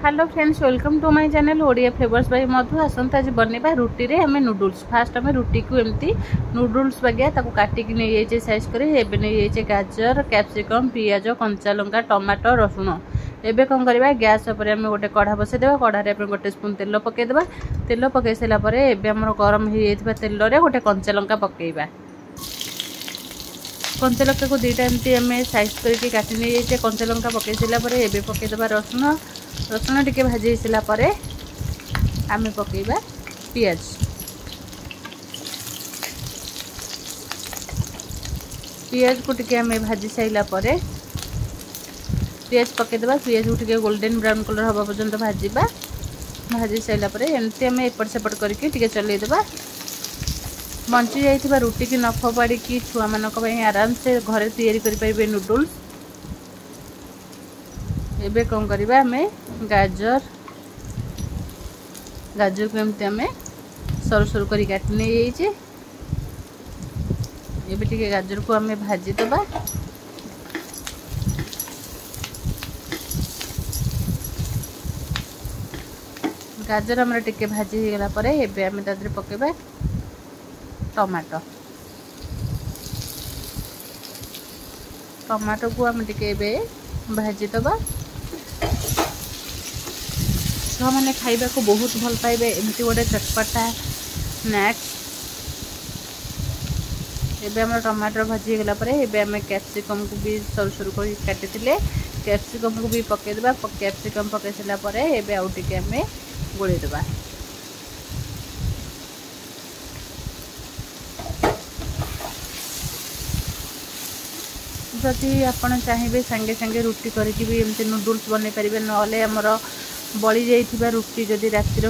Hello friends, welcome to my channel Odia flavours by Madhu. आसंता आज बनवा रुटी रे हमें नूडल्स। फास्ट हमें रुटी को एमती नूडल्स बागिया काटिक नहीं जाइए साइज कर नहीं गाजर, कैप्सिकम, पियाज, कंचा लंका, टमाटो, रसुण। एबे कौन करवा गैस उपर आम गोटे कढ़ा बसईदेवा। कढ़ारे गोटे स्पून तेल पकईदेवा। तेल पकई सारापर एम गरम हो तेल गोटे कंचा लंका पकईबा। कंचा लंका को दुईटा एमती आम साइज करके काटी नहीं जाइए। कंचा लंका पकई सारापर एबे पकईदेवा रसुण। रसुण टिके भाजी सारापर आम पकईबा पियाज। पियाज को टिके आम भाजी सारापर पियाज पकईदेवा। पियाज को टिके गोल्डन ब्राउन कलर हवा पर्यंत भाजवा। भाजी सारापर एमती आम एपट सेपट करके चलईदेवा। बंची जाइथिबा रुटी की न फोपाड़ी की छुआ मानक आराम से घरे तैयारी करें नूडल्स। एबे कौन करवा आम गाजर को एमती आम सरू सरू कर काटी नहीं जाइए। एबे टिके गाजर को आम भाजी देबा। गाजर आमर टिके भाजी हो गला परे एबे आम तादरे पकेबा टमाटो। टमाटो को आम टिके एबे भाजी देबा। छुआ मैंने खाइबा को बहुत भल पाइबे एमती गोटे चटपटा स्नैक्स। एबे आम टमाटर भाजी गला परे एबे आम कैप्सिकम को भी सरू सरू कर काटी कैप्सिकम को भी पकईदेवा। कैप्सिकम पकई सारापर एबे आउ टिके आम गोलैदेवा। जदि आपण चाहिए संगे संगे रुटी करके भी एमती नूडल्स बन पारे। नले आमर बड़ी जाइथिबा रुटी जदि रातिर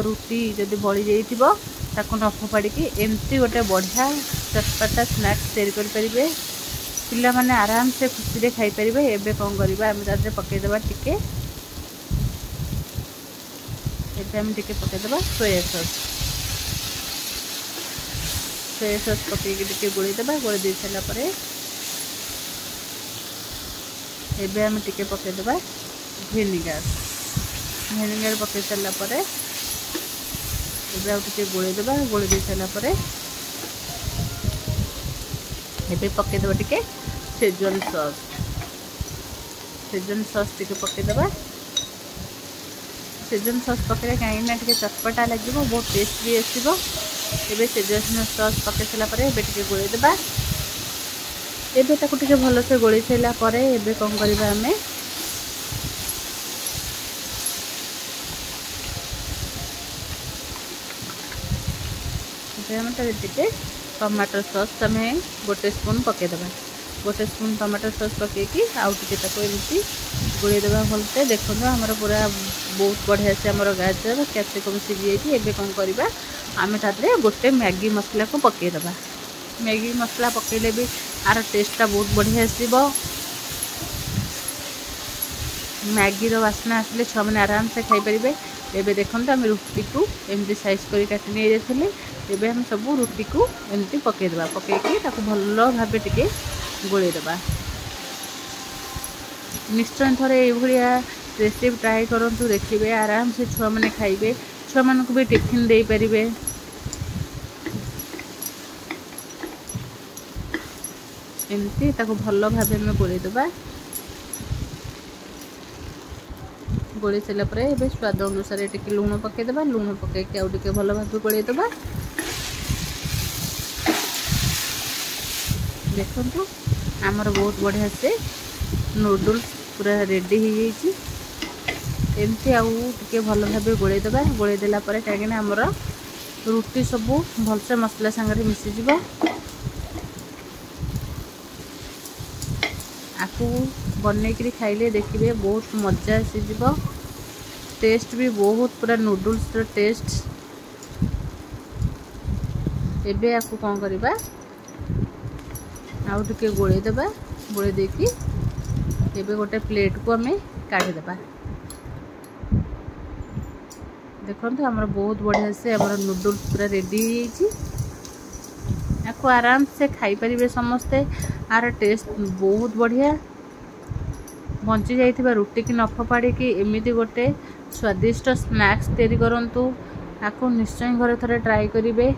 रुटी जदि बड़ी जाइथिबो ताको न फोपाड़ी की एमती गोटे बढ़िया चटपटा स्नैक्स तैयारी कर पारिबे। पिला माने आराम से खुशी रे खाई पारिबे। एबे कौन करबा आम तादरे पकईदेवा टिके एबे आम टिके पकईदेवा सोया सॉस। सोया सॉस पकईके टिके गोलैदेवा। गोलै दे सारा पर एबे आम टिके पकईदेवा विनेगार। विनेगार पकई सारापर एबे आउ टिके गोलैदेवा। गोलै दे सारापर एबे पकईदेवा टिके शेजवान सॉस। शेजवान सॉस टिके पकईदेवा। शेजवान सॉस पकड़े कहीं टे चटपटा लगे बहुत टेस्ट भी आसो। एबे शेजवान सॉस पकई सारापर एबे टिके गोलैदेवा। एबे ताकू टिके भल से गोलै सारापर एबे कौन करबा आमे टिके टमाटो सॉस आम गोटे स्पून पकईदेवा। गोटे स्पून टमाटो सॉस पकईकी आउ टिके ताको एमती गोलैदेवा भलसे। देखो आमर पूरा बहुत बढ़िया से आमर गाजर कैप्सिकम सीझी जाइए। एबे कौन करबा आम तादरे गोटे मैगी मसला को पकईदेवा। मैगी मसला पकईले भी आर टेस्टा बहुत बढ़िया आसो। मैगी रो वासना आसले छुआ मैंने आराम से खाई पारे। एबे देखो आम रुटी को एमती साइज कर काटी नहीं जाइए। एबे हम सब रुटी को एमती पकईदेवा। पकईकी ताको भल भाबे टिके गोलैदेवा। निश्चय थोड़े ये रेसिपी ट्राई करंतु देखिए आराम से छुआ मैंने खाइबे। छुआ मानक भी टिफिन दे पारिबे। एमती ताको भल भाबे हम गोलैदेवा। गोलै सारापर एबे स्वाद अनुसार टिके लुण पकईदेवा। लुण पकईकी आउ टिके भल भाबे गोलैदेवा। देखो आमर बहुत बढ़िया से नूडल्स पूरा रेडी हो जाइए। एमती आउ टिके भल भाबे गोलैदेवा। गोलै देला परे कहीं आमर रुटी सब भलसे मसला सांगे मिसीज। आपको बनईकरी खाइले देखिए बहुत मजा आसीज। टेस्ट भी बहुत पूरा नूडल्स टेस्ट। एबे आपको कौन करबा आउ टिके गोलैदेवा। गोलै देकी एबे गोटे प्लेट को आम काढ़ीदेवा। देखो आमर बहुत बढ़िया से आमर नूडल्स पूरा रेडी हो आपको आराम से खाई पारिबे समस्ते। आर टेस्ट बहुत बढ़िया। बंची जाइथिबा रुटी की न फोपाड़ी एमती गोटे स्वादिष्ट स्नैक्स तैयारी करंतु। आपको निश्चय घरे थरे ट्राई करेंगे।